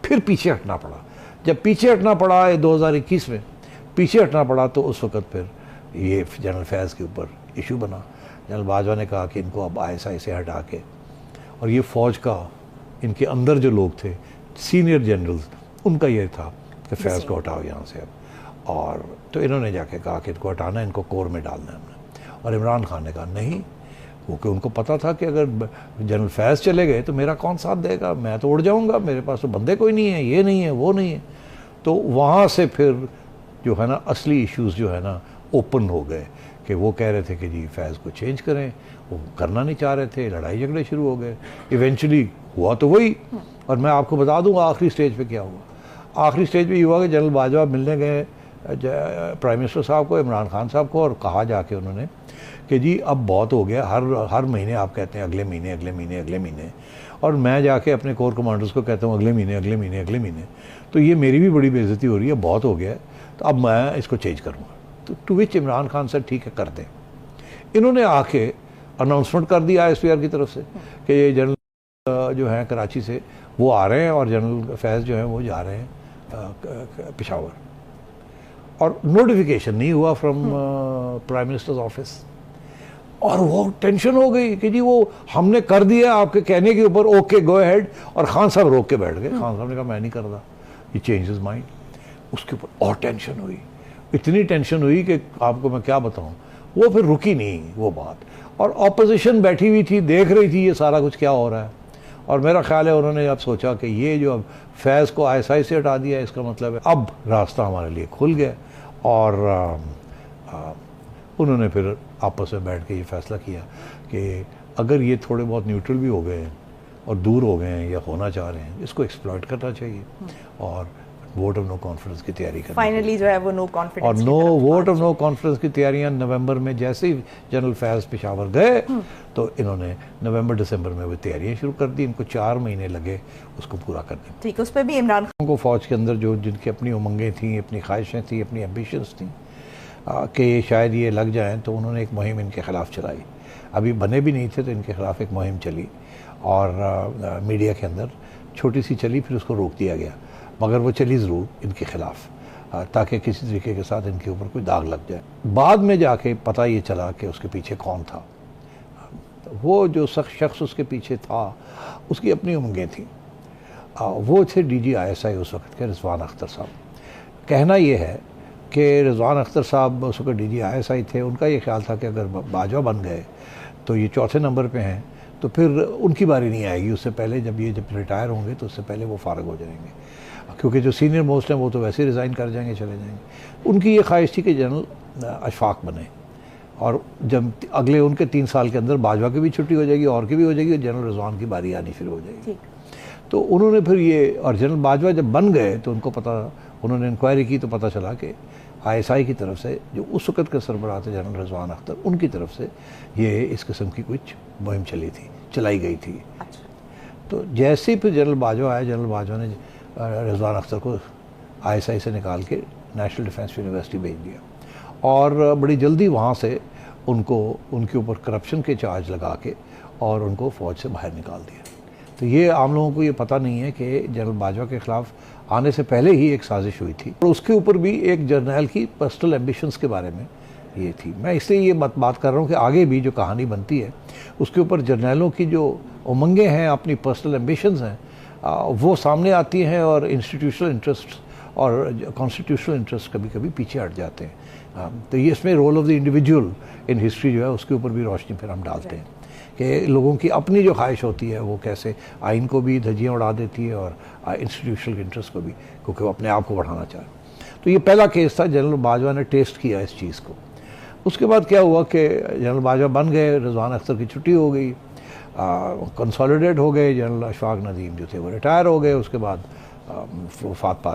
پھر پیچھے ہٹنا پڑا. جب پیچھے ہٹنا پڑا 2021 میں پیچھے ہٹنا پڑا تو اس وقت پھر یہ جنرل فیض کے اوپر ایشو بنا. جنرل باجوہ نے کہا کہ ان کو اب ISI سے ہٹا کے, اور یہ فوج کا ان کے اندر جو لوگ تھے سینئر جنرلز, ان کا یہ تھا کہ فیض کو ہٹاؤ یہاں سے اب. اور تو انہوں نے جا کے کہا کہ ان کو ہٹانا ہے, ان کو کور میں ڈالنا ہے ہم نے. اور عمران خان نے کہا نہیں, کیونکہ ان کو پتہ تھا کہ اگر جنرل فیض چلے گئے تو میرا کون ساتھ دے گا, میں تو اڑ جاؤں گا, میرے پاس تو بندے کوئی نہیں ہے, یہ نہیں ہے وہ نہیں ہے. تو وہاں سے پھر جو ہے نا اصلی ایشوز جو ہے نا اوپن ہو گئے کہ وہ کہہ رہے تھے کہ جی فیض کو چینج کریں, وہ کرنا نہیں چاہ رہے تھے, لڑائی جھگڑے شروع ہو گئے. ایونچولی ہوا تو وہی. اور میں آپ کو بتا دوں آخری سٹیج پہ کیا ہوا. آخری سٹیج پہ یہ ہوا کہ جنرل باجوہ ملنے گئے پرائم منسٹر صاحب کو, عمران خان صاحب کو, اور کہا جا کے انہوں نے کہ جی اب بہت ہو گیا, ہر مہینے آپ کہتے ہیں اگلے مہینے اگلے مہینے اگلے مہینے, اور میں جا کے اپنے کور کمانڈرز کو کہتا ہوں اگلے مہینے اگلے مہینے اگلے مہینے, تو یہ میری بھی بڑی بے عزتی ہو رہی ہے, بہت ہو گیا ہے, تو اب میں اس کو چینج کروں گا. تو ٹو وچ عمران خان سے ٹھیک ہے کر دیں. انہوں نے آ کے اناؤنسمنٹ کر دیا ISPR کی طرف سے کہ یہ جنرل جو ہیں کراچی سے وہ آ رہے ہیں, اور جنرل فیض جو ہیں وہ جا رہے ہیں پشاور. اور نوٹیفیکیشن نہیں ہوا فرام پرائم منسٹرز آفس, اور وہ ٹینشن ہو گئی کہ جی وہ ہم نے کر دیا آپ کے کہنے کے اوپر, اوکے گو ہیڈ. اور خان صاحب روک کے بیٹھ گئے. خان صاحب نے کہا میں نہیں کر رہا, یہ چینج ہز مائنڈ. اس کے اوپر اور ٹینشن ہوئی, اتنی ٹینشن ہوئی کہ آپ کو میں کیا بتاؤں. وہ پھر رکی نہیں وہ بات, اور اپوزیشن بیٹھی ہوئی تھی, دیکھ رہی تھی یہ سارا کچھ کیا ہو رہا ہے. اور میرا خیال ہے انہوں نے اب سوچا کہ یہ جو اب فیض کو ISI سے ہٹا دیا, اس کا مطلب ہے اب راستہ ہمارے لیے کھل گیا. اور انہوں نے پھر آپس میں بیٹھ کے یہ فیصلہ کیا کہ اگر یہ تھوڑے بہت نیوٹرل بھی ہو گئے ہیں اور دور ہو گئے ہیں یا ہونا چاہ رہے ہیں, اس کو ایکسپلائٹ کرنا چاہیے اور ووٹ آف نو کانفیڈنس کی تیاری کرنی. فائنلی جو ہے وہ نو کانفیڈنس, اور نو ووٹ آف نو کانفیڈنس کی تیاریاں نومبر میں جیسے ہی جنرل فیض پشاور گئے تو انہوں نے نومبر دسمبر میں وہ تیاریاں شروع کر دی. ان کو 4 مہینے لگے اس کو پورا کرنے. ٹھیک, اس پہ بھی عمران خان کو فوج کے اندر جو جن کی اپنی امنگیں تھیں, اپنی خواہشیں تھیں, اپنی ایمبیشنز تھیں کہ شاید یہ لگ جائیں, تو انہوں نے ایک مہم ان کے خلاف چلائی. ابھی بنے بھی نہیں تھے تو ان کے خلاف ایک مہم چلی, اور میڈیا کے اندر چھوٹی سی چلی, پھر اس کو روک دیا گیا, مگر وہ چلی ضرور ان کے خلاف تاکہ کسی طریقے کے ساتھ ان کے اوپر کوئی داغ لگ جائے. بعد میں جا کے پتہ یہ چلا کہ اس کے پیچھے کون تھا. وہ جو شخص اس کے پیچھے تھا اس کی اپنی امنگیں تھیں. وہ تھے DG ISI اس وقت کے رضوان اختر صاحب. کہنا یہ ہے کہ رضوان اختر صاحب اس وقت DG ISI تھے. ان کا یہ خیال تھا کہ اگر باجوہ بن گئے تو یہ چوتھے نمبر پہ ہیں, تو پھر ان کی باری نہیں آئے گی. اس سے پہلے جب ریٹائر ہوں گے تو اس سے پہلے وہ فارغ ہو جائیں گے, کیونکہ جو سینئر موسٹ ہیں وہ تو ویسے ریزائن کر جائیں گے, چلے جائیں گے. ان کی یہ خواہش تھی کہ جنرل اشفاق بنے, اور جب اگلے ان کے 3 سال کے اندر باجوہ کی بھی چھٹی ہو جائے گی, اور کی بھی ہو جائے گی, اور جنرل رضوان کی باری آنی شروع ہو جائے گی. تو انہوں نے پھر یہ, اور جنرل باجوہ جب بن گئے تو ان کو پتہ, انہوں نے انکوائری کی تو پتہ چلا کہ ISI کی طرف سے جو اس وقت کے سربراہ تھے جنرل رضوان اختر, ان کی طرف سے یہ اس قسم کی کچھ مہم چلائی گئی تھی. تو جیسے ہی پھر جنرل باجوہ آئے, جنرل باجوہ نے رضوان اختر کو ISI سے نکال کے نیشنل ڈیفنس یونیورسٹی بھیج دیا, اور بڑی جلدی وہاں سے ان کے اوپر کرپشن کے چارج لگا کے اور ان کو فوج سے باہر نکال دیا. تو یہ عام لوگوں کو یہ پتہ نہیں ہے کہ جنرل باجوہ کے خلاف آنے سے پہلے ہی ایک سازش ہوئی تھی, اور اس کے اوپر بھی ایک جرنیل کی پرسنل ایمبیشنز کے بارے میں یہ تھی. میں اس لیے یہ بات کر رہا ہوں کہ آگے بھی جو کہانی بنتی ہے اس کے اوپر جرنیلوں کی جو امنگیں ہیں, اپنی پرسنل ایمبیشنز ہیں, وہ سامنے آتی ہیں, اور انسٹیٹیوشنل انٹرسٹ اور کانسٹیٹیوشنل انٹرسٹ کبھی کبھی پیچھے ہٹ جاتے ہیں. تو یہ اس میں role of the individual in history جو ہے اس کے اوپر بھی روشنی پھر ہم ڈالتے ہیں کہ لوگوں کی اپنی جو خواہش ہوتی ہے وہ کیسے آئین کو بھی دھجیاں اڑا دیتی ہے, اور انسٹیٹیوشنل انٹرسٹ کو بھی, کیونکہ وہ اپنے آپ کو بڑھانا چاہے. تو یہ پہلا کیس تھا, جنرل باجوہ نے ٹیسٹ کیا اس چیز کو. اس کے بعد کیا ہوا کہ جنرل باجوہ بن گئے, رضوان اختر کی چھٹی ہو گئی, کنسالیڈیٹ ہو گئے, جنرل اشفاق ندیم جو تھے وہ ریٹائر ہو گئے, اس کے بعد وفات پا